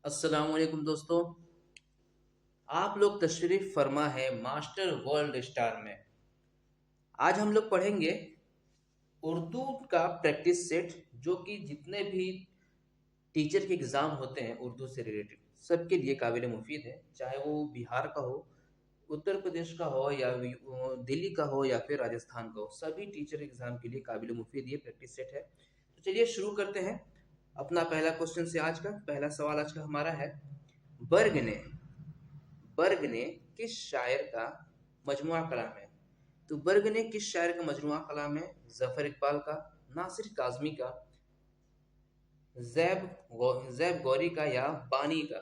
अस्सलाम वालेकुम दोस्तों। आप लोग तशरीफ़ फरमा है मास्टर वर्ल्ड स्टार में। आज हम लोग पढ़ेंगे उर्दू का प्रैक्टिस सेट, जो कि जितने भी टीचर के एग्ज़ाम होते हैं उर्दू से रिलेटेड सबके लिए काबिल मुफीद है। चाहे वो बिहार का हो, उत्तर प्रदेश का हो, या दिल्ली का हो, या फिर राजस्थान का हो, सभी टीचर एग्ज़ाम के लिए काबिल मुफीद ये प्रैक्टिस सेट है। तो चलिए शुरू करते हैं अपना पहला क्वेश्चन से। आज का पहला सवाल आज का हमारा है, बर्ग ने बर्ग ने किस शायर का मजमुआ कलाम है? तो बर्ग ने किस शायर का मजमुआ कलाम है? जफर इकबाल का, नासिर काजमी का, जैब गौरी का, या बानी का?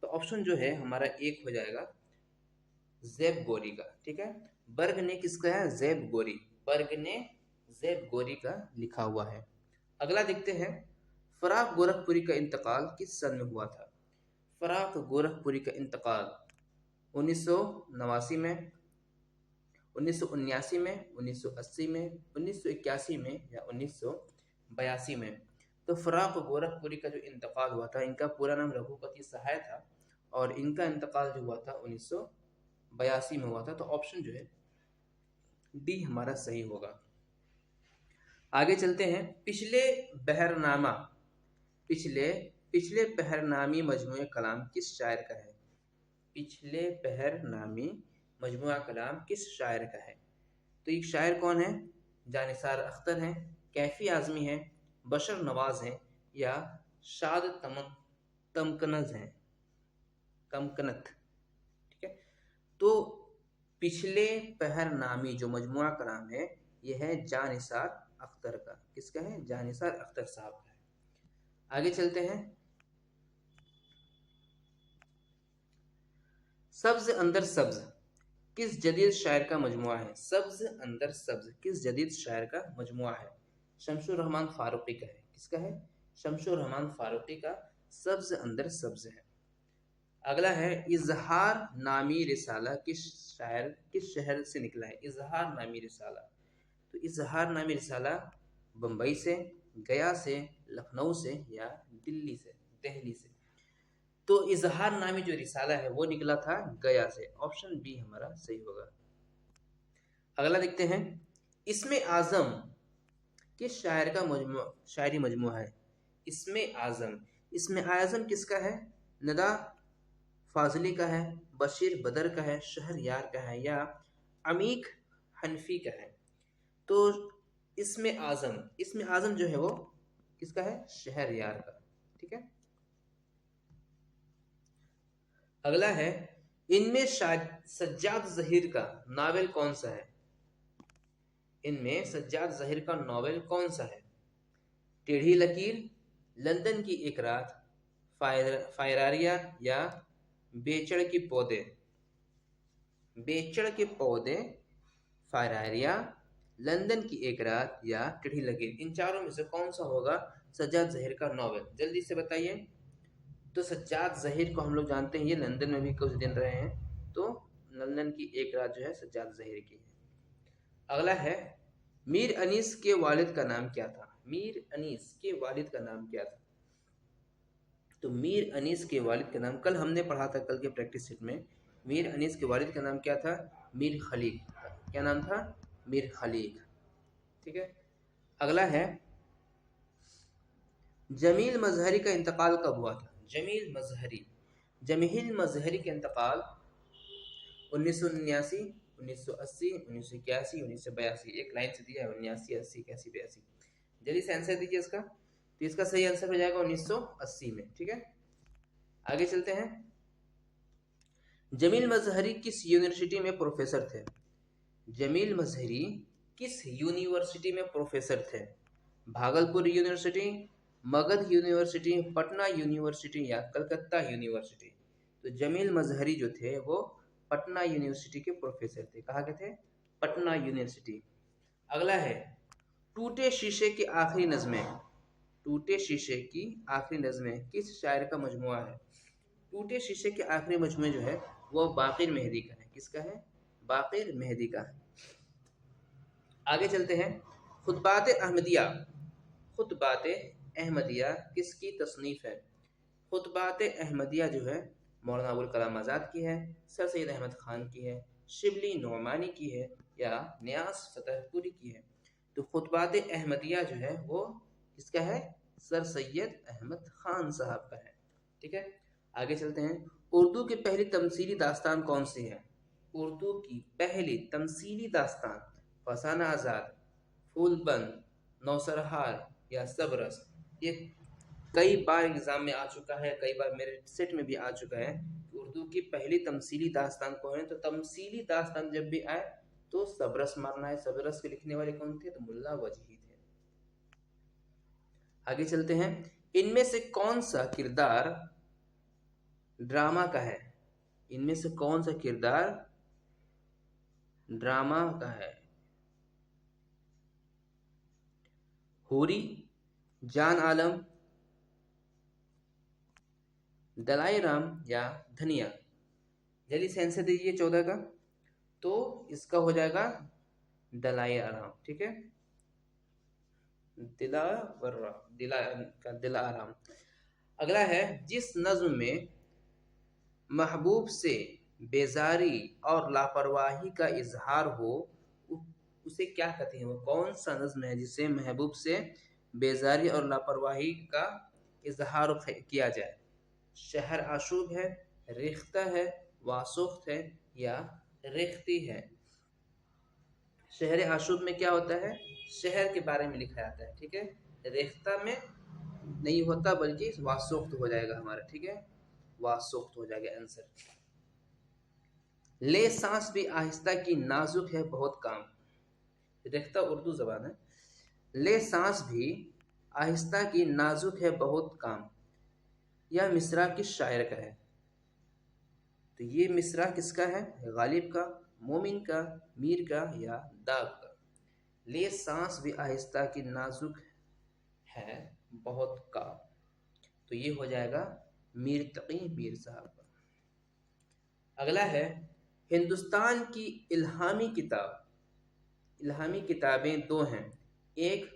तो ऑप्शन जो है हमारा एक हो जाएगा, जैब गौरी का। ठीक है, बर्ग ने किसका है? जैब गौरी। बर्ग ने जैब गौरी का लिखा हुआ है। अगला देखते हैं, फराक गोरखपुरी का इंतकाल किस सन में हुआ था? फराक गोरखपुरी का इंतकाल 1989 में, 1979 में, 1980 में, 1981 में, या 1982 में? तो फराक गोरखपुरी का जो इंतकाल हुआ था, इनका पूरा नाम रघुपति सहाय था, और इनका इंतकाल जो हुआ था 1982 में हुआ था। तो ऑप्शन जो है डी हमारा सही होगा। आगे चलते हैं, बहरनामा पिछले पिछले पहरनामी मजमूए कलाम किस शायर का है? पिछले पहरनामी मजमुआ कलाम किस शायर का है? तो ये शायर कौन है? जानिसार अख्तर हैं, कैफी आजमी हैं, बशर नवाज हैं, या शाद तमकनज हैं, तमकनत। ठीक है, तो पिछले पहरनामी जो मजमुआ कलाम है, यह है जानिसार अख्तर का। किसका है? जानिसार अख्तर साहब का है। आगे चलते हैं, सब्ज अंदर सब्ज किस जदीद शायर का मजमुआ है? सब्ज अंदर सब्ज किस जदीद शायर का मजमुआ है? शमशुर रहमान फारूकी का है। किसका है? शमशुर रहमान फारूकी का सब्ज अंदर सब्ज है। अगला है, इजहार नामी रिसाला किस शहर से निकला है? इजहार नामी रिसाला। तो इजहार नामी रिसाला बम्बई से, गया से, लखनऊ से, या दिल्ली से? तो इजहार नामी जो रिसाला है वो निकला था गया से। ऑप्शन बी हमारा सही होगा। अगला देखते हैं, इसमें आजम किस शायर का शायरी मजमुआ है? इसमें आजम किसका है? नदा फाजली का है, बशीर बदर का है, शहरयार का है, या अमीक हनफी का है? तो इसमें आजम जो है वो किसका है? शहरयार का। ठीक है, अगला है, इनमें सज्जाद जहीर का नावल कौन सा है? इनमें सज्जाद जहीर का नॉवेल कौन सा है? टेढ़ी लकीर, लंदन की एक रात, फायरारिया, या बेचड़ के पौधे? बेचड़ के पौधे, फायरारिया, लंदन की एक रात, या टेढ़ी लकीर? इन चारों में से कौन सा होगा सज्जाद जहीर का नॉवेल? जल्दी से बताइए। तो सज्जाद जहीर को हम लोग जानते हैं, ये लंदन में भी कुछ दिन रहे हैं, तो लंदन की एक रात जो है सज्जाद जहीर की है। अगला है, मीर अनीस के वालिद का नाम क्या था? मीर अनीस के वालिद का नाम क्या था? तो मीर अनीस के वालिद का नाम कल हमने पढ़ा था, कल के प्रैक्टिस सेट में। मीर अनीस के वालिद का नाम क्या था? मीर खलीक था। क्या नाम था? मीर खलीक। ठीक है, अगला है, जमील मजहरी का इंतकाल कब हुआ था? जमील मजहरी का इंतकाल 1979, 1980, 1981, 1982। एक लाइन से दिया है 79, 80, 81, 82। जल्दी से आंसर दीजिए इसका। तो इसका सही आंसर हो जाएगा 1980 में। ठीक है, आगे चलते हैं, जमील मजहरी किस यूनिवर्सिटी में प्रोफेसर थे? जमील मजहरी किस यूनिवर्सिटी में प्रोफेसर थे? Bhagalpur university, Magadh university, Patna university, या कलकत्ता यूनिवर्सिटी? तो जमील मजहरी जो थे वो पटना यूनिवर्सिटी के प्रोफेसर थे। कहाँ के थे? पटना यूनिवर्सिटी। अगला है, टूटे शीशे की आखिरी नज़में टूटे शीशे की आखिरी नज़में किस शायर का मजमुआ है? टूटे शीशे के आखिरी मजमुए जो है वो बाकिर मेहदी का है। किसका है? बाकिर मेहदी का है। आगे चलते हैं, खुतबात अहमदिया खुतबात अहमदिया किसकी तसनीफ है? खुतबात अहमदिया जो है मौलाना अबुल कलाम आज़ाद की है, सर सैयद अहमद ख़ान की है, शिबली नोमानी की है या नियाज़ फतेहपुरी की है। तो खुतबात अहमदिया जो है वो किसका है? सर सैयद अहमद ख़ान साहब का है। ठीक है, आगे चलते हैं। उर्दू की पहली तमसीली दास्तान कौन सी है? उर्दू की पहली तमसीली दास्तान फसाना आज़ाद, फूलबंद, नौसरहार या सबरस। ये कई बार एग्जाम में आ चुका है, कई बार मेरे सेट में भी आ चुका है। उर्दू की पहली तमसीली दास्तान कौन है? तो तमसीली दास्तान जब भी आए तो सबरस मारना है। सबरस के लिखने वाले कौन थे? तो मुल्ला वजही थे। आगे चलते हैं। इनमें से कौन सा किरदार ड्रामा का है? इनमें से कौन सा किरदार ड्रामा का है? हूरी, जान आलम, दलाई राम या धनिया। जल्दी से आंसर दीजिए 14 का। तो इसका हो जाएगा दलाई आराम। ठीक है, दिला आराम। अगला है, जिस नज्म में महबूब से बेजारी और लापरवाही का इजहार हो उसे क्या कहते हैं? वो कौन सा नज्म है जिसे महबूब से बेजारी और लापरवाही का इजहार किया जाए? शहर आशूब है, रिख्ता है, वासुख्त है या रिख्ती है। शहर आशूब में क्या होता है? शहर के बारे में लिखा जाता है। ठीक है, रिख्ता में नहीं होता बल्कि वासुख्त हो जाएगा हमारा। ठीक है, वासुख्त हो जाएगा आंसर। ले सांस भी आहिस्ता की नाजुक है बहुत काम। रिख्ता उर्दू जबान है। ले सांस भी आहिस्ता की नाजुक है बहुत काम, यह मिसरा किस शायर का है? तो ये मिसरा किसका है? गालिब का, मोमिन का, मीर का या दाग का? ले सांस भी आहिस्ता की नाजुक है बहुत काम, तो ये हो जाएगा मीर तकी मीर साहब का। अगला है, हिंदुस्तान की इल्हामी किताब। इल्हामी किताबें दो हैं, एक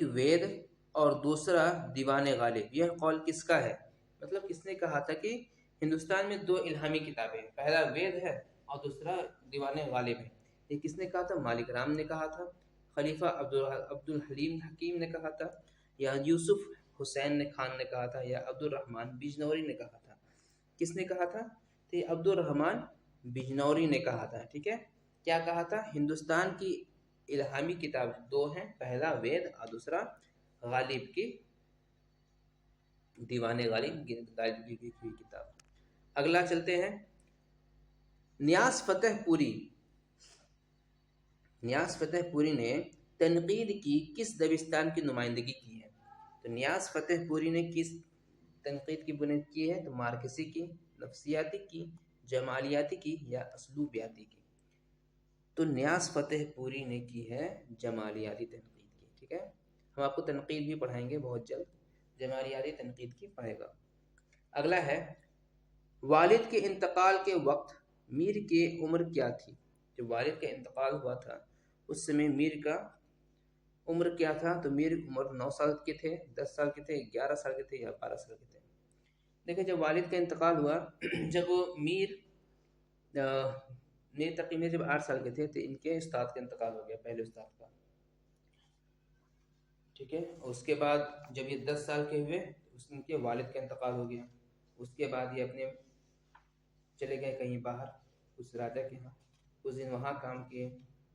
वेद और दूसरा दीवान गालिब। यह कौल किसका है? मतलब किसने कहा था कि हिंदुस्तान में दो इल्हामी किताबें, पहला वेद है और दूसरा दीवान गालिब है। ये किसने कहा था? मालिक राम ने कहा था, खलीफा अब्दुल हलीम हकीम ने कहा था, या यूसुफ हुसैन ने खान ने कहा था, या अब्दुल रहमान बिजनौरी ने कहा था। किसने कहा था? तो अब्दुल रहमान बिजनौरी ने कहा था। ठीक है, क्या कहा था? हिंदुस्तान की इल्हामी किताब दो हैं, पहला वेद और दूसरा गालिब की दीवाने गालिब की किताब। अगला चलते हैं। नियाज फतेहपुरी ने तनकीद की किस दबिस्तान की नुमाइंदगी की है? तो नियाज फतेहपुरी ने किस तनकीद की बुनियाद की है? तो मार्क्सी की, नफ्सियाती की, जमालियाती की या असलूबियाती की? तो नियाज फतेहपुरी ने की है जमालियाती तनकीद की। ठीक है, हम आपको तनकीद भी पढ़ाएंगे बहुत जल्द, जमालियाती तनकीद की पढ़ेगा। अगला है, वालिद के इंतकाल के वक्त मीर की उम्र क्या थी? जब वालिद का इंतकाल हुआ था उस समय मीर का उम्र क्या था? तो मीर उम्र 9 साल के थे, 10 साल के थे, 11 साल के थे या 12 साल के थे। देखिए, जब वालिद का इंतकाल हुआ जब मीर तकी में जब 8 साल के थे तो इनके उस्ताद का इंतकाल हो गया, पहले उस्ताद का। ठीक है, उसके बाद जब ये 10 साल के हुए इनके वालिद का इंतकाल हो गया। उसके बाद ये अपने चले गए कहीं बाहर उस राजा के यहाँ, कुछ दिन वहाँ काम किए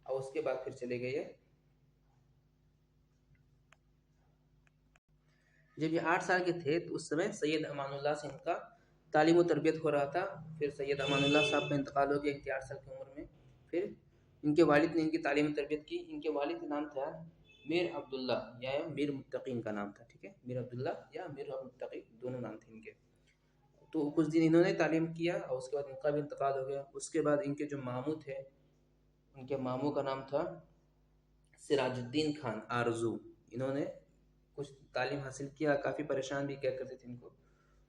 और उसके बाद फिर चले गए। जब ये 8 साल के थे तो उस समय सैयद अमानुल्लाह से इनका तालीम और तरबियत हो रहा था। फिर सैयद अमानुल्लाह साहब का इंतकाल हो गया इनके 8 साल की उम्र में। फिर इनके वालिद ने इनकी तालीम और तरबियत की। इनके वालिद का नाम था मीर अब्दुल्ला या मीर मुत्तकी इनका नाम था। ठीक है, मीर अब्दुल्ला या मीर मुत्तकी दोनों नाम थे इनके। तो कुछ दिन इन्होंने तालीम किया और उसके बाद इनका भी इंतकाल हो गया। उसके बाद इनके जो मामू थे, उनके मामू का नाम था सिराजुद्दीन खान आरजू। इन्होंने कुछ तालीम हासिल किया, काफ़ी परेशान भी क्या करते थे इनको।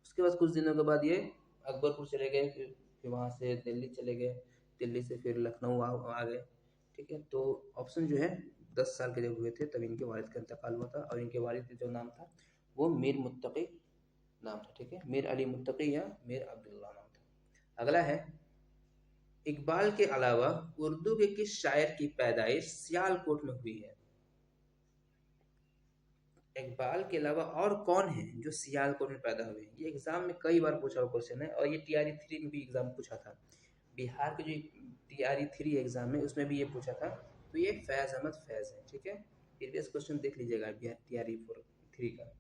उसके बाद कुछ दिनों के बाद ये अकबरपुर चले गए, फिर वहाँ से दिल्ली चले गए, दिल्ली से फिर लखनऊ आ गए। ठीक है, तो ऑप्शन जो है 10 साल के जब हुए थे तब इनके वालिद का इंतकाल हुआ था और इनके वालिद का जो नाम था वो मीर मुत्तकी नाम था, ठीक है, मीर अली मुत्तकी या मीर अब्दुल्ला नाम था। अगला है, इकबाल के अलावा उर्दू के किस शायर की पैदाइश सियालकोट में हुई है? इकबाल के अलावा और कौन है जो सियालकोट में पैदा हुए हैं? ये एग्जाम में कई बार पूछा हुआ क्वेश्चन है, और ये टीआरई 3 में भी एग्जाम पूछा था। बिहार के जो टीआरई 3 एग्जाम है उसमें भी ये पूछा था। तो ये फैज़ अहमद फैज़ है, ठीक है। प्रीवियस क्वेश्चन देख लीजिएगा टीआरई 3 का।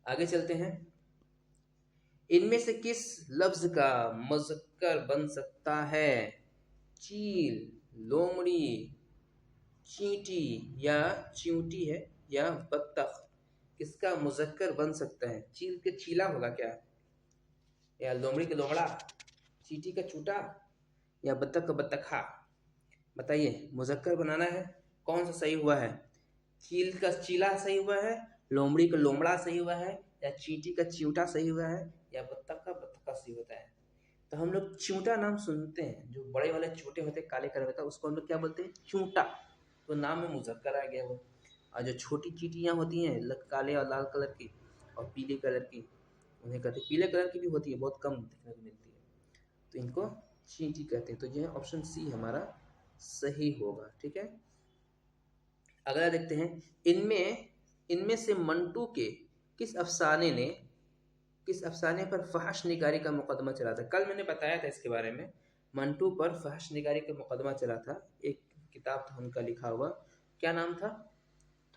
आगे चलते हैं, इनमें से किस लफ्ज का मुज़क्कर बन सकता है? चील, लोमड़ी, चींटी या च्यूंटी है या बत्तख, किसका मुज़क्कर बन सकता है? चील के चीला होगा क्या, या लोमड़ी का लोमड़ा, चींटी का चूटा, या बत्तख का बत्तखा? बताइए, मुज़क्कर बनाना है, कौन सा सही हुआ है? चील का चीला सही हुआ है, लोमड़ी का लोमड़ा सही हुआ है, या चींटी का चिवटा सही हुआ है, या बत्तख का बत्तखा सही होता है? तो हम लोग चिवटा नाम सुनते हैं, जो बड़े वाले चूटे होते हैं काले कलर का, उसको हम लोग क्या बोलते हैं? चूटा। तो नाम में मुज़क्कर आ गया वो। और जो छोटी चींटियाँ होती हैं काले और लाल कलर की और पीले कलर की, उन्हें कहते हैं, पीले कलर की भी होती है, बहुत कम देखने को मिलती है, तो इनको चींटी कहते हैं। तो यह ऑप्शन सी हमारा सही होगा, ठीक है। अगला देखते हैं, इनमें से मंटू के किस अफसाने पर फहश निगारी का मुकदमा चला था? कल मैंने बताया था इसके बारे में, मंटू पर फहश निगारी का मुकदमा चला था। एक किताब था उनका लिखा हुआ, क्या नाम था?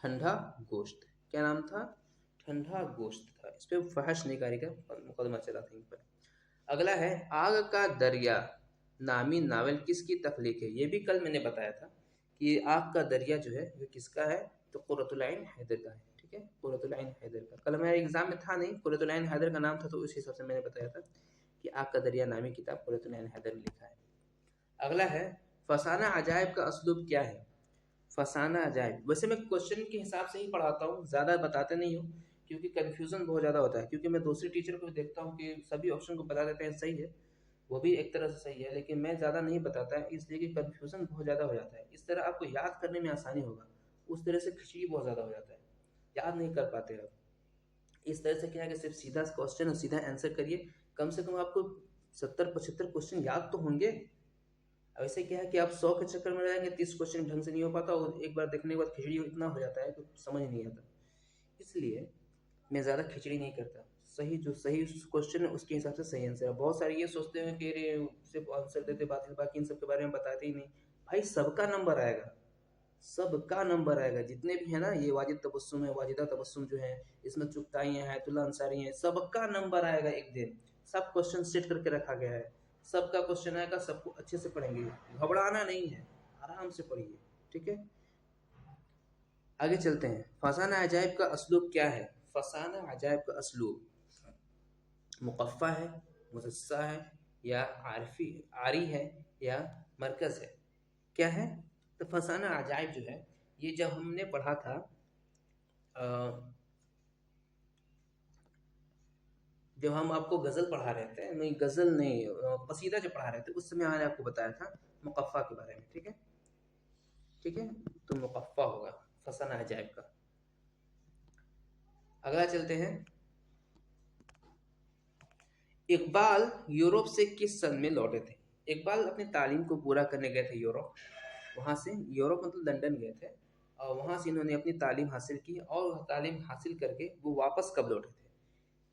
ठंडा गोश्त। क्या नाम था? ठंडा गोश्त था। इस पर फहश निगारी का मुकदमा चला था इन पर। अगला है, आग का दरिया नामी नावल किसकी तख्लीक है? ये भी कल मैंने बताया था कि आग का दरिया जो है वो किसका है? तो कुर्रतुल ऐन हैदर का है, ठीक है, कुर्रतुल ऐन हैदर का। कल हमारे एग्जाम में था नहीं, कुर्रतुल ऐन हैदर का नाम था, तो उस हिसाब से मैंने बताया था कि आग का दरिया नामी किताब कुर्रतुल ऐन हैदर में लिखा है। अगला है, फसाना अजायब का असलूब क्या है? फसाना अजायब, वैसे मैं क्वेश्चन के हिसाब से ही पढ़ाता हूँ, ज़्यादा बताते नहीं हूँ, क्योंकि कन्फ्यूज़न बहुत ज़्यादा होता है। क्योंकि मैं दूसरे टीचर को भी देखता हूँ कि सभी ऑप्शन को बता देते हैं, सही है, वो भी एक तरह से सही है, लेकिन मैं ज़्यादा नहीं बताता है, इसलिए कि कन्फ्यूज़न बहुत ज़्यादा हो जाता है। इस तरह आपको याद करने में आसानी होगा, उस तरह से खिचड़ी बहुत ज़्यादा हो जाता है, याद नहीं कर पाते आप। इस तरह से क्या है कि सिर्फ सीधा क्वेश्चन और सीधा आंसर करिए, कम से कम आपको 70-75 क्वेश्चन याद तो होंगे। ऐसे क्या है कि आप 100 के चक्कर में रहेंगे, 30 क्वेश्चन ढंग से नहीं हो पाता, और एक बार देखने के बाद खिचड़ी इतना हो जाता है तो समझ नहीं आता। इसलिए मैं ज़्यादा खिचड़ी नहीं करता, सही जो सही क्वेश्चन है उसके हिसाब से सही आंसर है। बहुत सारे ये सोचते हैं कि अरे सिर्फ आंसर देते बाकी इन सब के बारे में बताते ही नहीं। भाई सबका नंबर आएगा, सबका नंबर आएगा, जितने भी है ना, ये वाजिद तबस्सुम है, वाजिदा तबस्सुम जो है, इसमें चुगताइयाँ हैं, तुला अंसारी हैं, सबका नंबर आएगा एक दिन। सब क्वेश्चन सेट करके रखा गया है, सबका क्वेश्चन आएगा, सबको अच्छे से पढ़ेंगे, घबराना नहीं है, आराम से पढ़िए, ठीक है। आगे चलते हैं, फसाना अजायब का असलूब क्या है? फसाना अजायब का असलूब मुकफ़ा है, मुजस्सा है, या आरी है, या मरकज़ है? क्या है? तो फसाना अजायब जो है, ये जब हमने पढ़ा था जब हम आपको गज़ल पढ़ा रहे थे, नहीं गज़ल नहीं, कसीदा जब पढ़ा रहे थे, उस समय मैंने आपको बताया था मुकफ़ा के बारे में, ठीक है, ठीक है। तो मुकफ़ा होगा फसाना अजायब का। अगला चलते हैं, इकबाल यूरोप से किस सन में लौटे थे? इकबाल अपनी तालीम को पूरा करने गए थे यूरोप, वहाँ से, यूरोप मतलब लंदन गए थे, और वहाँ से इन्होंने अपनी तालीम हासिल की, और तालीम हासिल करके वो वापस कब लौटे थे?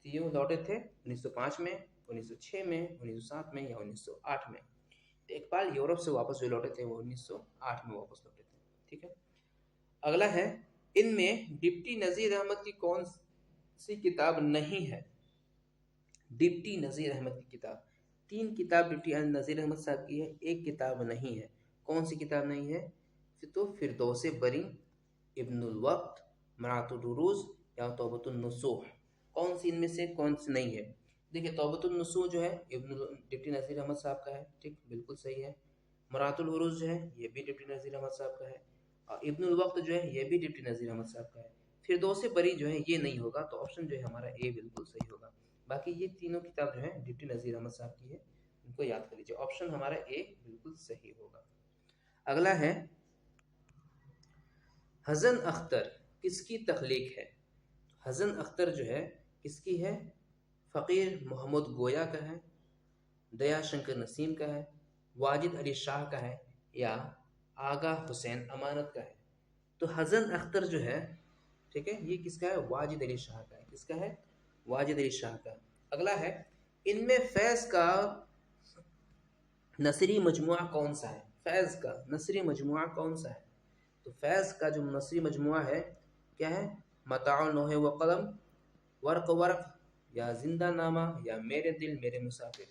तो ये लौटे थे 1905 में, 1906 में, 1907 में, या 1908 में। तो इकबाल यूरोप से वापस जो लौटे थे वो 1908 में वापस लौटे थे, ठीक है। अगला है, इनमें डिप्टी नज़ीर अहमद की कौन सी किताब नहीं है? डिप्टी नज़ीर अहमद की किताब, 3 किताब डिप्टी नज़ीर अहमद साहब की है, एक किताब नहीं है। कौन सी किताब नहीं है? तो फिरदौस बरी, इब्नुल वक्त, मरातुल उरूज, या तौबतुन नुसूह, कौन सी इनमें से कौन सी नहीं है? देखिए, तौबतुन नुसूह जो है डिप्टी नज़ीर अहमद साहब का है, ठीक, बिल्कुल सही है। मरातुल उरूज जो है ये भी डिप्टी नज़ीर अहमद साहब का है, और इब्नुल वक्त जो है ये भी डिप्टी नज़ीर अहमद साहब का है। फिरदौस बरी जो है ये नहीं होगा, तो ऑप्शन जो है हमारा ए बिल्कुल सही होगा। बाकी ये तीनों किताब जो है डिप्टी नज़ीर अहमद साहब की है, इनको याद कर लीजिए, ऑप्शन हमारा ए बिल्कुल सही होगा। अगला है, हसन अख्तर किसकी तख्लीक है? हसन अख्तर जो है किसकी है? फ़कीर मोहम्मद गोया का है, दया शंकर नसीम का है, वाजिद अली शाह का है, या आगा हुसैन अमानत का है? तो हसन अख्तर जो है, ठीक है, ये किसका है? वाजिद अली शाह का है। किसका है? वाजिद अली शाह का। अगला है, इनमें फैज़ का नसरी मजमुआ कौन सा है? फैज़ का नसरी मजमुआ कौन सा है? तो फैज़ का जो नसरी मजमुआ है क्या है? मताउल नौहे व कलम, वर्क वर्क, या जिंदा नामा, या मेरे दिल मेरे मुसाफिर।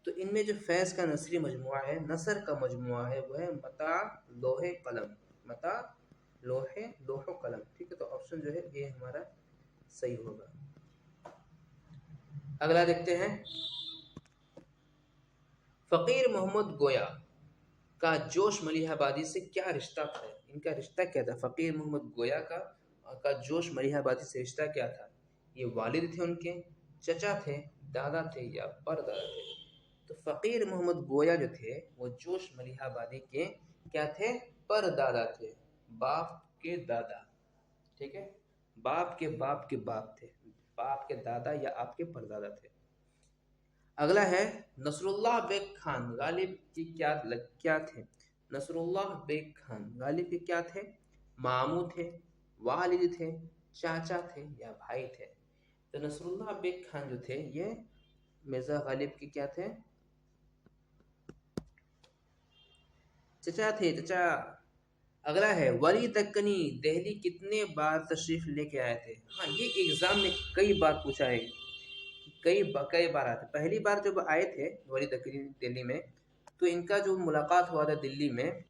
तो इनमें जो फैज़ का नसरी मजमुआ है, नसर का मजमुआ है, वो है मता लोहे कलम। मता लोहो कलम। ठीक है, तो ऑप्शन जो है ये हमारा सही होगा। अगला देखते हैं, फ़कीर मोहम्मद गोया का जोश मलिहाबादी से क्या रिश्ता था? इनका रिश्ता क्या था? फ़कीर मोहम्मद गोया का जोश मलिहाबादी से रिश्ता क्या था? ये वालिद थे उनके, चचा थे, दादा थे, या परदादा थे? तो फ़कीर मोहम्मद गोया जो थे वो जोश मलिहाबादी के क्या थे? परदादा थे, बाप के दादा। ठीक है, बाप के बाप के बाप थे, बाप के दादा या आपके परदादा थे। अगला है, नसरुल्लाह बेग खान गालिब की क्या थे? नसरुल्लाह बेग खान गालिब के क्या थे? मामू थे, वालिद थे, चाचा थे, या भाई थे? तो नसरुल्लाह बेग खान जो थे ये मिर्ज़ा गालिब के क्या थे? चचा थे, चचा। अगला है, वली दक्कनी दिल्ली कितने बार तशरीफ लेके आए थे? हाँ, ये एग्जाम में कई बार पूछा है, कई बार आए थे। पहली बार जब आए थे वली दक्कनी दिल्ली में, तो इनका जो मुलाकात हुआ था दिल्ली में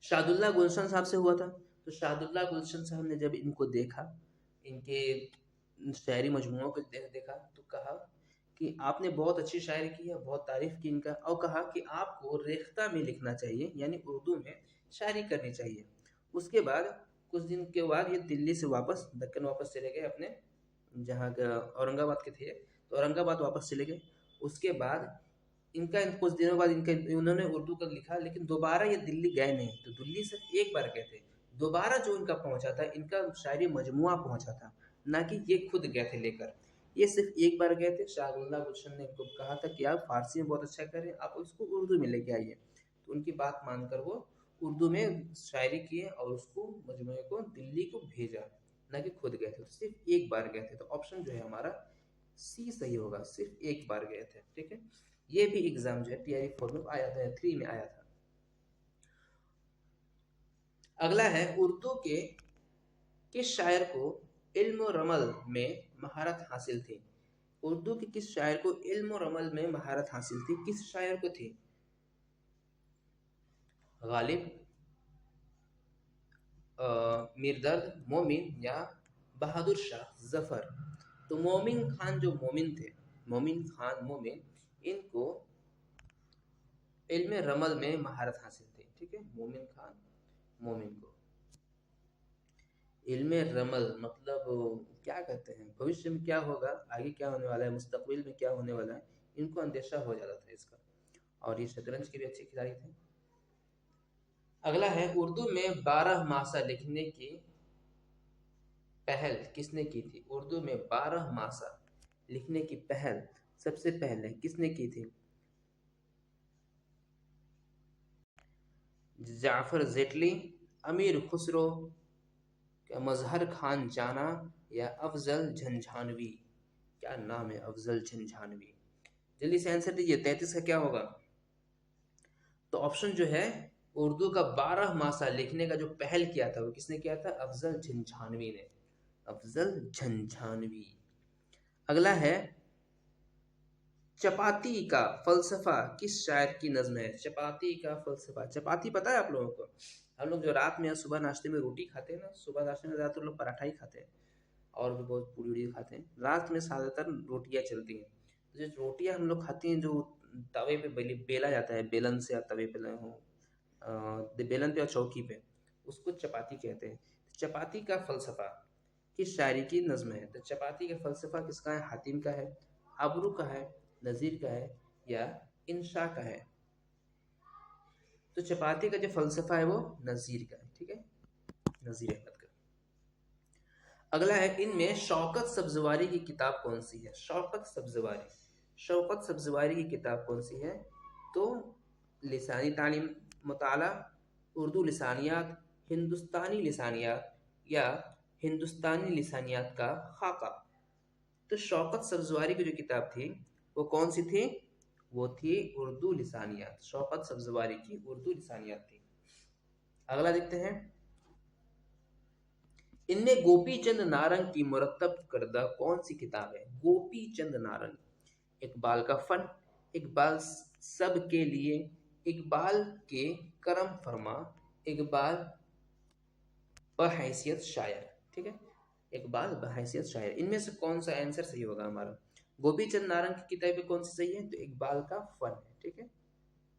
शादुल्ला गुलशन साहब से हुआ था। तो शादुल्ला गुलशन साहब ने जब इनको देखा, इनके शायरी मजमूओं को देखा, तो कहा कि आपने बहुत अच्छी शायरी की है, बहुत तारीफ की इनका, और कहा कि आपको रेख्ता में लिखना चाहिए, यानी उर्दू में शायरी करनी चाहिए। उसके बाद कुछ दिन के बाद ये दिल्ली से वापस दक्कन वापस चले गए, अपने जहाँ औरंगाबाद के थे, तो औरंगाबाद वापस चले गए। उसके बाद इनका कुछ दिनों बाद इनका उन्होंने उर्दू का लिखा, लेकिन दोबारा ये दिल्ली गए नहीं। तो दिल्ली सिर्फ एक बार गए थे, दोबारा जो इनका पहुंचा था, इनका शायरी मजमुआ पहुंचा था, ना कि ये खुद गए थे लेकर। ये सिर्फ एक बार गए थे। शाहरुल्लाह गुलशन ने इनको कहा था कि आप फारसी में बहुत अच्छा कर रहे हैं, आप उसको उर्दू में लेके आइए। तो उनकी बात मानकर वो उर्दू में शायरी किए और उसको मजमुए को दिल्ली को भेजा, ना कि खुद गए थे। तो सिर्फ एक बार गए थे, तो ऑप्शन जो है हमारा सी सही होगा, सिर्फ एक बार गए थे। ठीक है, ये भी एग्जाम जो है टीआरई 4 में आया था, 3 में आया था। अगला है, उर्दू के किस शायर को इल्म रमल में महारत हासिल थी? उर्दू के किस शायर को इल्म रमल में महारत हासिल थी? किस शायर को थी? गालिब, मिर्दर्द, मोमिन, या बहादुर शाह जफर? तो मोमिन खान जो मोमिन थे, मोमिन खान मोमिन, इनको इल्म रमल में महारत हासिल थी। ठीक है, मोमिन खान मोमिन को इल्म रमल मतलब क्या कहते हैं, भविष्य में क्या होगा, आगे क्या होने वाला है, मुस्तकबिल में क्या होने वाला है, इनको अंदेशा हो जाता था इसका। और ये शतरंज के भी अच्छे खिलाड़ी थे। अगला है, उर्दू में 12 मासा लिखने की पहल किसने की थी? उर्दू में 12 मासा लिखने की पहल सबसे पहले किसने की थी? जाफर जेटली, अमीर खुसरो, क्या मजहर खान जाना, या अफजल झंझानवी? क्या नाम है अफजल झंझानवी? जल्दी से आंसर दीजिए, 33 का क्या होगा? तो ऑप्शन जो है, उर्दू का 12 मासा लिखने का जो पहल किया था वो किसने किया था? अफजल झंझानवी ने, अफजल झंझानवी। अगला है, चपाती का फलसफा किस शायर की नज्म है? चपाती का फलसफा, चपाती पता है आप लोगों को? हम लोग जो रात में या सुबह नाश्ते में रोटी खाते हैं ना, सुबह नाश्ते में ज़्यादातर लोग पराठा ही खाते हैं, और भी बहुत पूरी वूरी खाते हैं। रात में ज़्यादातर रोटियाँ चलती हैं। जो रोटियाँ हम लोग खाते हैं, जो तवे पे बेला जाता है, बेलन से या तवे पे हो, बेलन पे और चौकी पे, उसको चपाती कहते हैं। चपाती का फलसफा किस शायरी की नज्म है? तो चपाती का फलसफा किसका है? हातिम का है, अबरू का है, नज़ीर का है, या इंशा का है? तो चपाती का जो फलसफा है वो नज़ीर का है। ठीक है, नज़ीर अहमद का। अगला है, इनमें शौकत सब्जवारी की किताब कौन सी है? शौकत सब्जवारी की किताब कौन सी है? तो लिसानी तालीम मुताला, उर्दू लिसानियात, हिंदुस्तानी लिसानियात या हिंदुस्तानी लिसानियात का खाका। तो शौकत सब्जवारी की जो किताब थी वो कौन सी थी? वो थी उर्दू लिसानियात। शौकत सब्जवारी की उर्दू लिसानियात थी। अगला देखते हैं, इनमें गोपी चंद नारंग की मुरत्तब करदा कौन सी किताब है? गोपी चंद नारंग, इकबाल का फन, इकबाल सब के लिए, इकबाल के करम फरमा, इकबाल बहैसियत शायर। ठीक है, इकबाल बहैसियत शायर। इनमें से कौन सा आंसर सही होगा हमारा? गोपी चंद नारंग की किताबें कौन सी सही है? तो इकबाल का फन है। ठीक है,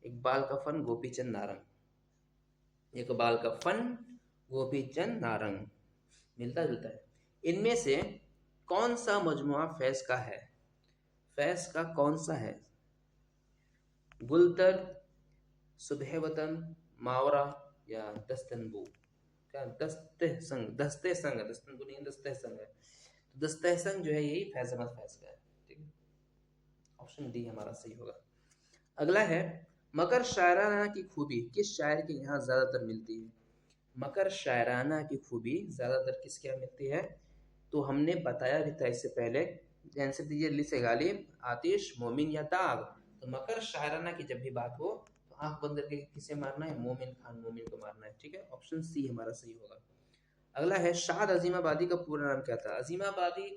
इकबाल का फन, गोपी चंद नारंग, इकबाल का फन, गोपी चंद नारंग, मिलता जुलता है। इनमें से कौन सा मजमुआ फैज का है? फैज का कौन सा है? गुलतर, सुबह वतन, मावरा या दस्तनबू? क्या? दस्ते संग, दस्तनबू नहीं, दस्ते संग है। तो दस्ते संग जो है यही फैज अहमद फैज का है। ठीक है, ऑप्शन डी हमारा सही होगा। अगला है, मकर शायराना की खूबी किस शायर के यहाँ ज्यादातर मिलती है? मकर शायराना की खूबी ज्यादातर किसके यहाँ मिलती है? तो हमने बताया भी था इससे पहले। आंसर दीजिए, जल्दी से। गालिब, आतिश, मोमिन या ताब? तो मकर शायराना की जब भी बात हो तो आंख बंद करके किसे मारना है? मोमिन खान, मोमिन को मारना है। ठीक है, ऑप्शन सी हमारा सही होगा। अगला है, शाद अजीमाबादी का पूरा नाम क्या था? अजीमाबादी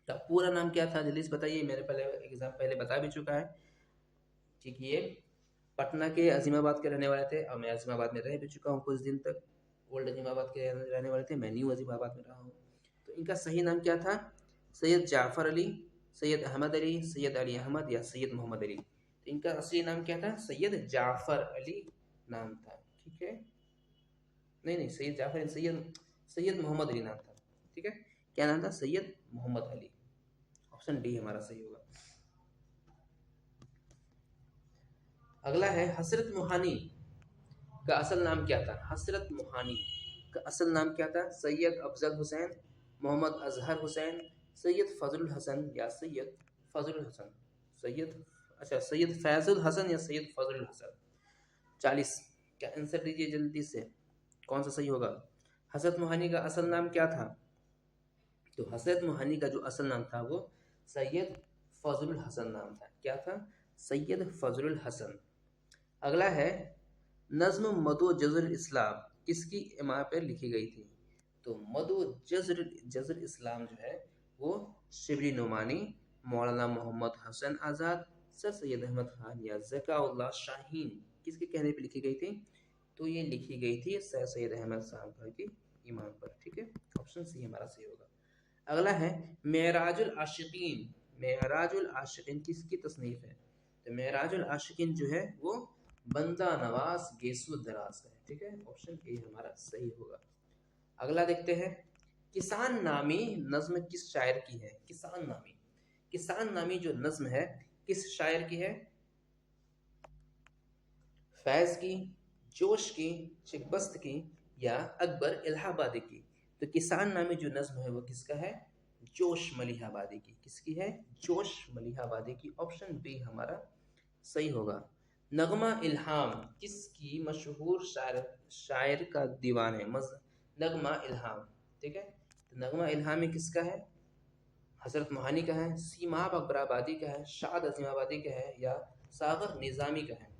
का पूरा नाम क्या था? जल्दी से बताइए, मेरे पहले एग्जाम पहले बता भी चुका है। ठीक है, ये पटना के अजीमाबाद के रहने वाले थे और मैं अजीमाबाद में रह भी चुका हूँ कुछ दिन तक। ओल्ड अजीमाबाद के रहने वाले थे, मैं न्यू अजीमाबाद में रहा हूँ। तो इनका सही नाम क्या था? सैयद जाफ़र अली, सैयद अहमद अली, सैयद अली अहमद या सैयद मोहम्मद अली? तो इनका असली नाम क्या था? सैयद जाफ़र अली नाम था। ठीक है, नहीं नहीं, सैयद जाफ़र अली, सैयद मोहम्मद अली नाम था। ठीक है, क्या नाम था? सैयद मोहम्मद अली। ऑप्शन डी हमारा सही होगा। अगला है, हसरत मोहानी का असल नाम क्या था? हसरत मोहानी का असल नाम क्या था? सैयद अफजल हुसैन, मोहम्मद अजहर हुसैन, सैयद फजल हसन या सैयद फजल हसन? सैयद, अच्छा, सैयद फैजुल हसन या सैयद फजल हसन? 40 क्या आंसर दीजिए जल्दी से, कौन सा सही होगा? हसरत मोहानी का असल नाम क्या था? तो हसरत मोहानी का जो असल नाम था वो सैयद फजल हसन नाम था। क्या था? सैयद फजल हसन। अगला है, नज्म मदो जज़र इस्लाम किसकी इमाम पर लिखी गई थी? तो मदो जज़र इस्लाम जो है वो शिबली नुमानी, मौलाना मोहम्मद हसन आज़ाद, सर सैयद अहमद खान या ज़काउल्लाह शाहीन किसके कहने पर लिखी गई थी? तो ये लिखी गई थी सर सैयद अहमद साहब की इमाम पर। ठीक है, ऑप्शन सी हमारा सही होगा। अगला है, मेराजुल आशिकीन, मेराजुल आशिकीन किसकी तसनीफ है? तो मेराजुल आशिकीन जो है वो बंदा नवाज गेसु दराज का है। ठीक है, ऑप्शन ए हमारा सही होगा। अगला देखते हैं, किसान नामी नज्म किस शायर की है? किसान नामी जो नज्म है किस शायर की है? फैज की, जोश की, शिकबस्त की या अकबर इलाहाबादी की? तो किसान नामी जो नज्म है वो किसका है? जोश मलिहाबादी की। किसकी है? जोश मलिहाबादी की। ऑप्शन बी हमारा सही होगा। नगमा इल्हाम किसकी मशहूर शायर का दीवान है? नगमा इल्हाम। ठीक है, तो नगमा इल्हाम में किसका है? हजरत मोहानी का है, सीमाब अकबराबादी का है, शाद अजीमाबादी का है या सागर निज़ामी का है?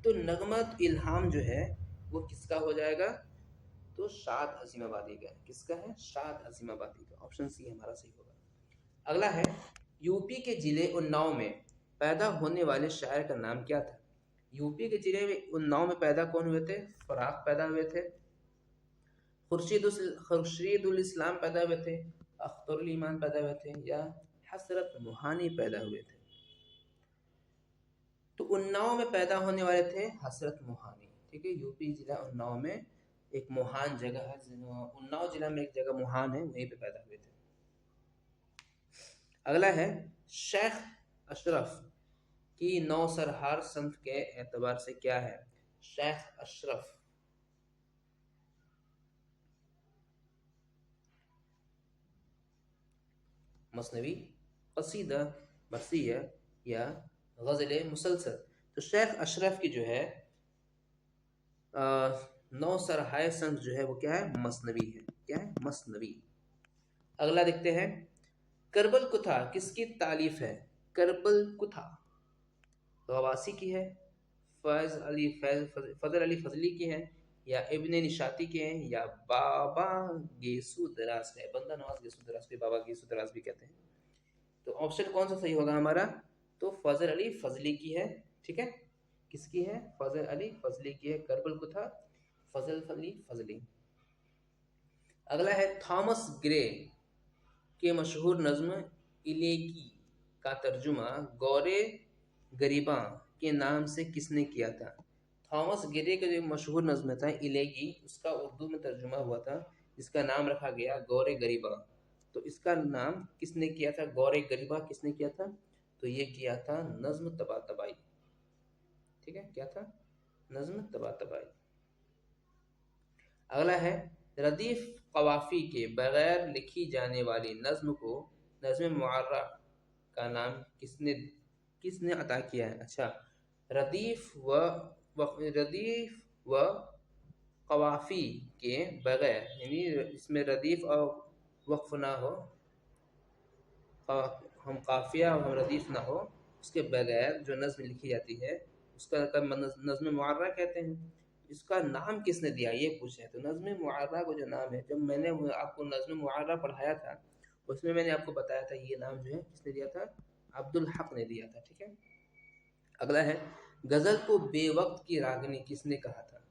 तो नगमा इल्हाम जो है वो किसका हो जाएगा? तो शाद अजीमाबादी का है। किसका है? शाद अजीमाबादी का। ऑप्शन सी हमारा सही होगा। अगला है, यूपी के जिले उन्नाव में पैदा होने वाले शायर का नाम क्या था? यूपी के जिले में उन्नाव में पैदा कौन हुए थे? फराक पैदा हुए थे, खुर्शीदुल इस्लाम पैदा हुए थे, अख्तरुल ईमान पैदा हुए थे या हसरत मोहानी पैदा हुए थे? तो उन्नाव में पैदा होने वाले थे हसरत मोहानी। ठीक है, यूपी जिला उन्नाव में एक मोहान जगह है, उन्नाव जिला में एक जगह मोहान है, वहीं पे पैदा हुए थे। अगला है, शेख अशरफ की नौसरहार संत के एतबार से क्या है? शेख अशरफ मसनवी, कसीदा, मरसिया या गज़ल मुसलसल। तो शेख अशरफ की जो है नौ सरहाय संग जो है वो क्या है, मसनवी है। क्या है, मसनवी। अगला देखते हैं, करबल कुथा किसकी तालीफ है? करबल कुथा गवासी की है, फजल अली फजली की है, या इब्ने निशाती के हैं, या बाबा गेसू दराज है। बंदा नवाज गेसू दराज को बाबा गेसू दराज भी कहते हैं। तो ऑप्शन कौन सा सही होगा हमारा? तो फजल अली फजली की है। ठीक है, किसकी है? फजल अली फजली की है, करबल कुथा फजल अली फजली। अगला है, थॉमस ग्रे के मशहूर नज्म इलेगी का तर्जुमा गौरे गरीबा के नाम से किसने किया था? थॉमस ग्रे का जो मशहूर नज्म था इलेगी, उसका उर्दू में तर्जुमा हुआ था, जिसका नाम रखा गया गौरे गरीबा। तो इसका नाम किसने किया था? गौरे गरीबा किसने किया था? तो ये किया था नज्म तबातबाई। ठीक है, क्या था? नज्म तबातबाई। अगला है, रदीफ कवाफी के बगैर लिखी जाने वाली नज्म को नज्म मुअर्रा का नाम किसने किसने अता किया है? अच्छा, रदीफ व कवाफी के बगैर, यानी इसमें रदीफ और वक्फ ना हो, हम काफिया और हम रदीफ ना हो, उसके बगैर जो नज्म लिखी जाती है उसका नज्म मुअर्रा कहते हैं। इसका नाम किसने दिया, ये पूछे हैं। तो नज्म मुअर्रा को जो नाम है, जब मैंने आपको नज्म मुअर्रा पढ़ाया था उसमें मैंने आपको बताया था ये नाम जो है किसने दिया था? अब्दुल हक ने दिया था। ठीक है, अगला है, गज़ल को बेवक्त की रागनी किसने कहा था?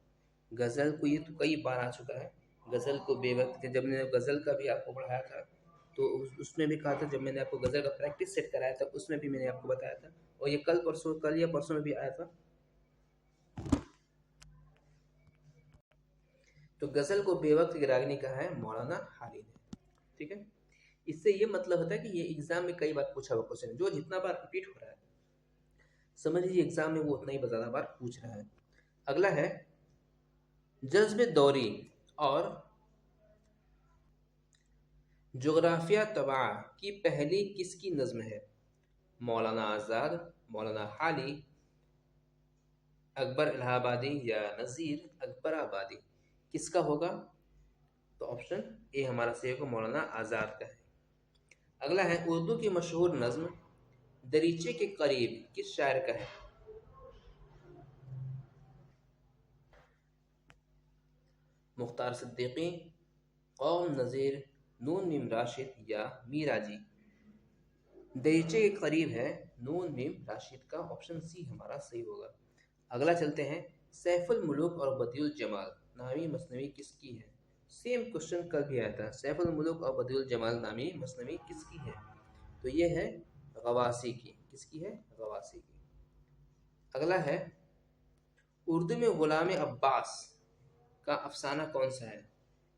गज़ल को, ये तो कई बार आ चुका है, गज़ल को बेवक्त के, जब मैंने गज़ल का भी आपको पढ़ाया था तो उसमें भी कहा था, जब मैंने आपको गज़ल का प्रैक्टिस सेट कराया था उसमें भी मैंने आपको बताया था, और ये कल या परसों में भी आया था। तो गज़ल को बेवक्त की रागनी कहा है मौलाना हाली ने। ठीक है, इससे ये मतलब होता है कि ये एग्जाम में कई बार पूछा हुआ क्वेश्चन, जो जितना बार रिपीट हो रहा है समझ लीजिए एग्जाम में वो उतना ही ज़्यादा बार पूछ रहा है। अगला है, जज्ब दौरी और जोग्राफिया तबा की पहली किसकी नज्म है? मौलाना आज़ाद, मौलाना हाली, अकबर इलाहाबादी या नज़ीर अकबर आबादी। किसका होगा? तो ऑप्शन ए हमारा सही होगा, मौलाना आज़ाद का है। अगला है, उर्दू की मशहूर नज्म दरीचे के करीब किस शायर का है? मुख्तार सिद्दीकी, कौम नज़ीर, नून मीम राशिद या मीराजी। दरीचे के करीब है नून मीम राशिद का, ऑप्शन सी हमारा सही होगा। अगला चलते हैं, सैफुल मुलूक और बदियुल जमाल नामी मसनवी किसकी है? सेम क्वेश्चन कल भी आया था, सैफुल मुलूक और बदियुल जमाल नामी मसनवी किसकी है? तो ये है गवासी की। किसकी है? गवासी की। अगला है, उर्दू में गुलाम अब्बास का अफसाना कौन सा है?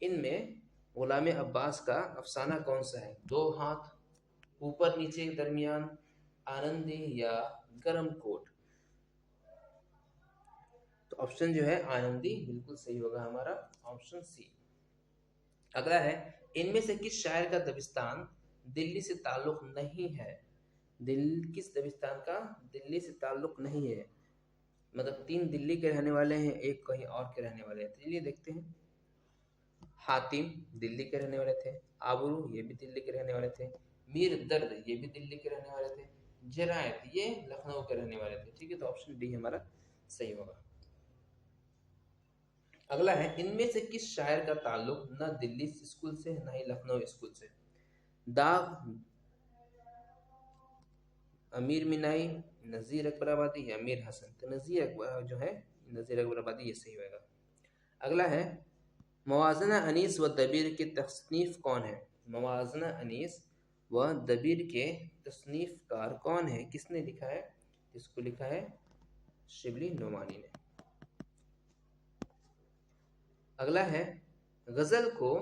इनमें गुलाम अब्बास का अफसाना कौन सा है? दो हाथ, ऊपर नीचे दरमियान, आनंदी या गरम कोट। तो ऑप्शन जो है आनंदी बिल्कुल सही होगा हमारा, ऑप्शन सी। अगला है, इनमें से किस शायर का दबिस्तान दिल्ली से ताल्लुक नहीं है? किस दबिस्तान का दिल्ली से ताल्लुक नहीं है? मतलब 3 दिल्ली के रहने वाले हैं, एक कहीं और के रहने वाले हैं। चलिए देखते हैं। हातिम दिल्ली के रहने वाले थे, आबरू ये भी दिल्ली के रहने वाले थे, मीर दर्द ये भी दिल्ली के रहने वाले थे, जरायत ये लखनऊ के रहने वाले थे। ठीक है, तो ऑप्शन डी हमारा सही होगा। अगला है, इनमें से किस शायर का ताल्लुक न दिल्ली स्कूल से न ही लखनऊ स्कूल से? दाग अमीर मिनाई, नज़ीर अकबराबादी या मीर हसन। तो नज़ीर अकबर जो है, नज़ीर अकबराबादी ये सही होगा। अगला है, मवाज़ना अनीस व दबीर के तसनीफ़ कौन है? मवाज़ना अनीस व दबीर के तसनीफ़कार कौन है? किसने लिखा है? इसको लिखा है शिबली नोमानी ने। अगला है, गज़ल को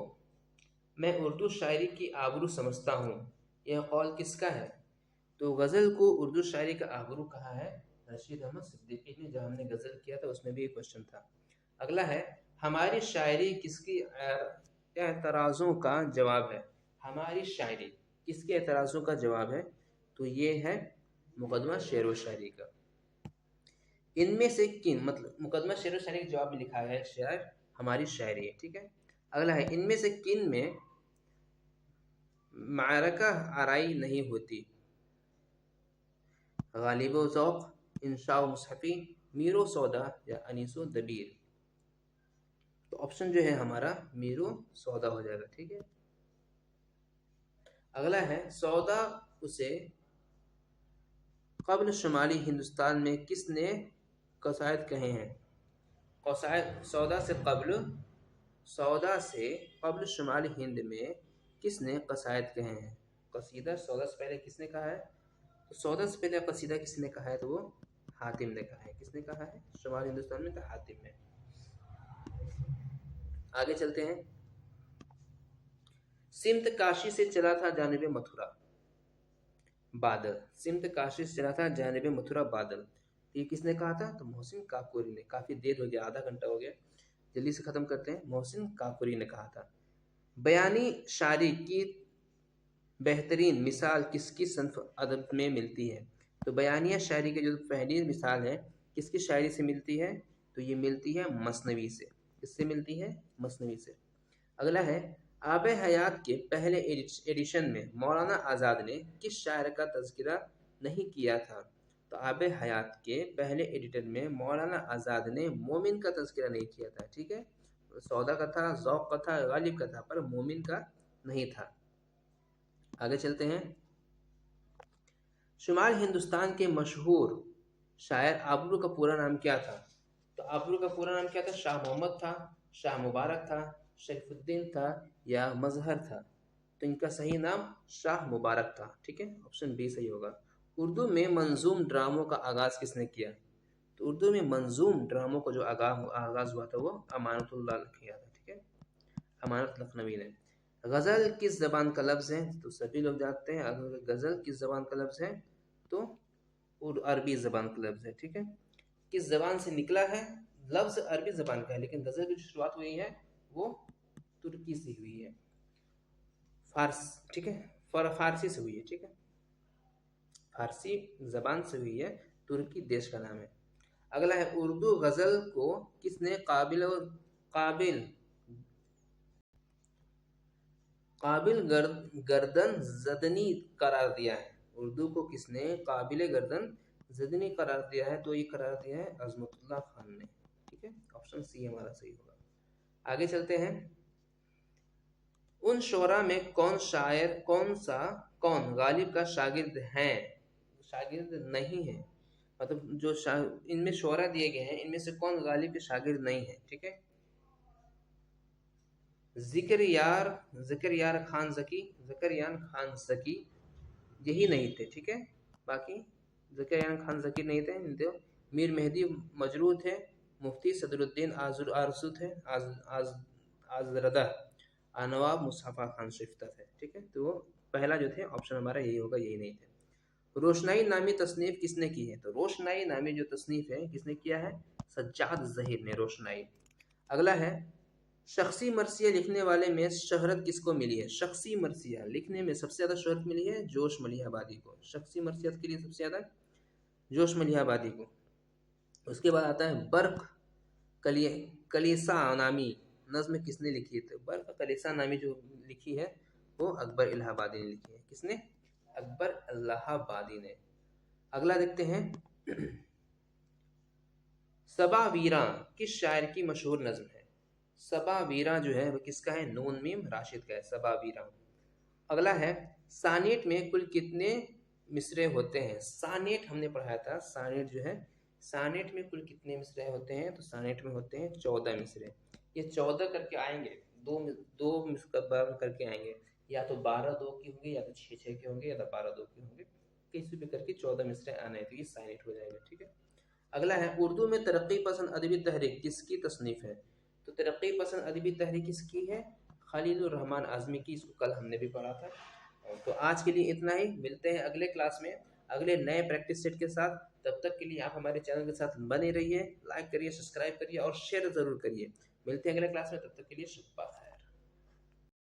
मैं उर्दू शायरी की आबरू समझता हूँ, यह कौल किसका है? तो गज़ल को उर्दू शायरी का आबरू कहा है रशीद अहमद सिद्दीकी ने, जब हमने गज़ल किया था उसमें भी एक क्वेश्चन था। अगला है, हमारी शायरी किसकी एतराज़ों का जवाब है? हमारी शायरी किसके एतराज़ों का जवाब है? तो ये है मुकदमा शेर व शायरी का। इनमें से किन, मतलब मुकदमा शेर व शायरी के जवाब में लिखा है शायर हमारी शायरी है, ठीक है। अगला है, इनमें से किन में मारका आराई नहीं होती? गालिब ज़ौक़, इंशा मुसहफ़ी, मीरो सौदा या अनीसो दबीर। तो ऑप्शन जो है हमारा मीरो सौदा हो जाएगा, ठीक है। अगला है, सौदा उसे क़ब्ल शुमाली हिंदुस्तान में किसने कसायद कहे हैं? कसायद सौदा से क़ब्ल शुमाली हिंद में किसने कसायद कहे हैं? कसीदा सौदा से पहले किसने कहा है? तो सौदा से पहले कसीदा किसने कहा है? तो वो हातिम ने कहा है। किसने कहा है शुमाली हिंदुस्तान में? तो हातिम ने। आगे चलते हैं। सिमत काशी से चला था जानिब मथुरा बादल। सिमत काशी से चला था जानिब मथुरा बादल, ये किसने कहा था? तो मोहसिन काकोरी ने। काफ़ी देर हो गया, आधा घंटा हो गया, जल्दी से ख़त्म करते हैं। मोहसिन काकोरी ने कहा था। बयानी शायरी की बेहतरीन मिसाल किसकी सन्फ़ अदब में मिलती है? तो बयानिया शायरी की जो पहली मिसाल है किसकी शायरी से मिलती है? तो ये मिलती है मसनवी से। किससे मिलती है? मसनवी से। अगला है, आब हयात के पहले एडिशन में मौलाना आज़ाद ने किस शायर का तज़किरा नहीं किया था? तो आब हयात के पहले एडिशन में मौलाना आज़ाद ने मोमिन का तज़किरा नहीं किया था, ठीक है। सौदा का था, ज़ौक़ का था, गालिब का था, पर मोमिन का नहीं था। आगे चलते हैं। शुमाल हिंदुस्तान के मशहूर शायर आबरू का पूरा नाम क्या था? तो आबरू का पूरा नाम क्या था? शाह मोहम्मद था, शाह मुबारक था, शरीफुद्दीन था या मजहर था? तो इनका सही नाम शाह मुबारक था, ठीक है। ऑप्शन बी सही होगा। उर्दू में मंजूम ड्रामों का आगाज़ किसने किया? तो उर्दू में मंजूम ड्रामों का जो आगाज़ हुआ था वो अमानतुल्लाह ने किया था, ठीक है। अमानत लखनवी ने। गज़ल किस ज़बान का लफ्ज़ है? तो सभी लोग जानते हैं अगर गज़ल किस ज़बान का लफ्ज़ है तो अरबी ज़बान का लफ्ज़ है, ठीक है। किस ज़बान से निकला है? लफ्ज़ अरबी ज़बान का है, लेकिन गज़ल की जो शुरुआत हुई है वो तुर्की से हुई है, ठीक है, फारसी से हुई है, ठीक है। फारसी ज़बान से हुई है, तुर्की देश का नाम है। अगला है, उर्दू गज़ल को किसने काबिल गर्दन ज़दनी करार दिया है? उर्दू को किसने काबिल गर्दन ज़दनी करार दिया है? तो ये करार दिया है अज़मतुल्लाह खान ने, ठीक है। ऑप्शन सी हमारा सही होगा। आगे चलते हैं। उन शोरा में कौन गालिब का शागिर्द नहीं है? मतलब जो इनमें शोरा दिए गए हैं इनमें से कौन गालिब के शागिर्द नहीं है, ठीक है। ज़करियान खान ज़की यही नहीं थे, ठीक है। बाकी ज़करियान खान ज़की नहीं थे। तो मीर मेहदी मजरू थे, मुफ्ती सदरुद्दीन आरजू थे, आज़रदा नवाब मुस्तफ़ा खान शिफ्ता थे, ठीक है। तो पहला जो थे ऑप्शन हमारा यही होगा, यही नहीं थे। रोशनाई नामी तसनीफ़ किसने की है? तो रोशनाई नामी जो तसनीफ़ है किसने किया है? सज्जाद ज़हीर ने रोशनाई। अगला है, शख्सी मरसिया लिखने वाले में शहरत किसको मिली है? शख्सी मरसिया लिखने में सबसे ज़्यादा शहरत मिली है जोश मलिहाबादी को। शख्सी मरसियात के लिए सबसे ज़्यादा जोश मलिहाबादी को। उसके बाद आता है बर्क कलीसा नामी नज़्म किसने लिखी है? तो बर्क कलीसा नामी जो लिखी है वो अकबर इलाहाबादी ने लिखी है। किसने? अकबर इलाहाबादी ने। अगला देखते हैं। सबा वीरा किस शायर की मशहूर नज़्म है? सबा वीरा जो है वो किसका है? नून मीम राशिद का है, सबा वीरा। अगला है, सानेट में कुल कितने मिसरे होते हैं? सानेट हमने पढ़ाया था, सानेट जो है, सानेट में कुल कितने मिसरे होते हैं? तो सानेट में होते हैं 14 मिसरे। ये 14 करके आएंगे, दो मिसरे करके आएंगे, या तो 12-2 की होंगे, या तो 6-6 के होंगे, या तो 12-2 के होंगे, किसी भी करके 14 मिसरे आना है, तो ये सानेट हो जाएगा, ठीक है। अगला है, उर्दू में तरक्की पसंद अदबी तहरीक किसकी तसनीफ है? तो तरक्की पसंद अदबी तहरीक किसकी है? खलीलुर रहमान आज़मी की। इसको कल हमने भी पढ़ा था। तो आज के लिए इतना ही, मिलते हैं अगले क्लास में अगले नए प्रैक्टिस सेट के साथ। तब तक के लिए आप हमारे चैनल के साथ बने रहिए, लाइक करिए, सब्सक्राइब करिए और शेयर ज़रूर करिए। मिलते हैं अगले क्लास में, तब तक के लिए शुभ।